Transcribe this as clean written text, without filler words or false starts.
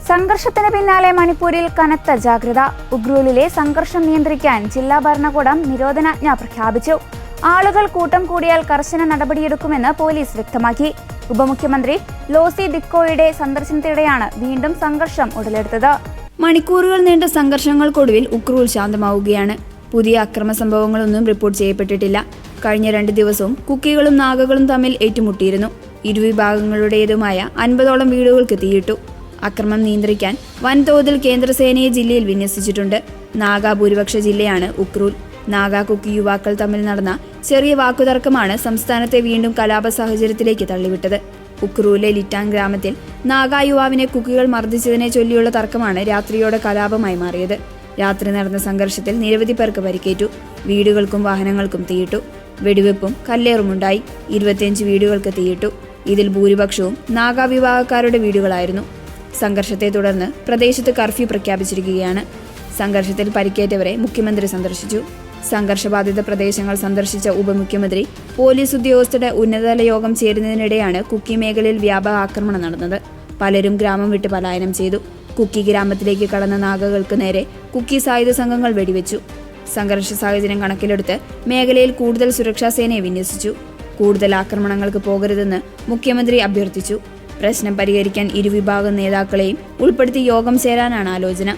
സംഘർഷത്തിന് പിന്നാലെ മണിപ്പൂരിൽ കനത്ത ജാഗ്രത. ഉഖ്രൂലിലെ സംഘർഷം നിയന്ത്രിക്കാൻ ജില്ലാ ഭരണകൂടം നിരോധനാജ്ഞ പ്രഖ്യാപിച്ചു. ആളുകൾ കൂട്ടം കൂടിയാൽ കർശന നടപടിയെടുക്കുമെന്ന് പോലീസ് വ്യക്തമാക്കി. ഉപമുഖ്യമന്ത്രി ലോസി ദിക്കോയുടെ സന്ദർശനത്തിനിടെയാണ് വീണ്ടും സംഘർഷം ഉടലെടുത്തത്. മണിക്കൂറുകൾ നീണ്ട സംഘർഷങ്ങൾക്കൊടുവിൽ ഉഖ്രൂൽ ശാന്തമാവുകയാണ്. പുതിയ അക്രമ സംഭവങ്ങളൊന്നും റിപ്പോർട്ട് ചെയ്യപ്പെട്ടിട്ടില്ല. കഴിഞ്ഞ 2 ദിവസവും കുക്കികളും നാഗകളും തമ്മിൽ ഏറ്റുമുട്ടിയിരുന്നു. ഇരുവിഭാഗങ്ങളുടേതുമായ 50ഓളം വീടുകൾക്ക് തീയിട്ടു. അക്രമം നിയന്ത്രിക്കാൻ വൻതോതിൽ കേന്ദ്രസേനയെ ജില്ലയിൽ വിന്യസിച്ചിട്ടുണ്ട്. നാഗ ഭൂരിപക്ഷ ജില്ലയാണ് ഉഖ്രൂൽ. നാഗ കുക്കി യുവാക്കൾ തമ്മിൽ നടന്ന ചെറിയ വാക്കുതർക്കമാണ് സംസ്ഥാനത്തെ വീണ്ടും കലാപ സാഹചര്യത്തിലേക്ക് തള്ളിവിട്ടത്. ഉഖ്രൂലിലെ ലിറ്റാൻ ഗ്രാമത്തിൽ നാഗ യുവാവിനെ കുക്കികൾ മർദ്ദിച്ചതിനെ ചൊല്ലിയുള്ള തർക്കമാണ് രാത്രിയോടെ കലാപമായി മാറിയത്. രാത്രി നടന്ന സംഘർഷത്തിൽ നിരവധി പേർക്ക് പരിക്കേറ്റു. വീടുകൾക്കും വാഹനങ്ങൾക്കും തീയിട്ടു. വെടിവെപ്പും കല്ലേറുമുണ്ടായി. 25 വീടുകൾക്ക് തീയിട്ടു. ഇതിൽ ഭൂരിപക്ഷവും നാഗ വിഭാഗക്കാരുടെ വീടുകളായിരുന്നു. സംഘർഷത്തെ തുടർന്ന് പ്രദേശത്ത് കർഫ്യൂ പ്രഖ്യാപിച്ചിരിക്കുകയാണ്. സംഘർഷത്തിൽ പരിക്കേറ്റവരെ മുഖ്യമന്ത്രി സന്ദർശിച്ചു. സംഘർഷബാധിത പ്രദേശങ്ങൾ സന്ദർശിച്ച ഉപമുഖ്യമന്ത്രി പോലീസ് ഉദ്യോഗസ്ഥരുടെ ഉന്നതതല യോഗം ചേരുന്നതിനിടെയാണ് കുക്കി മേഖലയിൽ വ്യാപക ആക്രമണം നടന്നത്. പലരും ഗ്രാമം വിട്ട് പലായനം ചെയ്തു. കുക്കി ഗ്രാമത്തിലേക്ക് കടന്ന നാഗകൾക്ക് നേരെ കുക്കി സായുധ സംഘങ്ങൾ വെടിവെച്ചു. സംഘർഷ സാഹചര്യം കണക്കിലെടുത്ത് മേഖലയിൽ കൂടുതൽ സുരക്ഷാ സേനയെ വിന്യസിച്ചു. കൂടുതൽ ആക്രമണങ്ങൾക്ക് പോകരുതെന്ന് മുഖ്യമന്ത്രി അഭ്യർത്ഥിച്ചു. പ്രശ്നം പരിഹരിക്കാൻ ഇരുവിഭാഗം നേതാക്കളെയും ഉൾപ്പെടുത്തി യോഗം ചേരാനാണ് ആലോചന.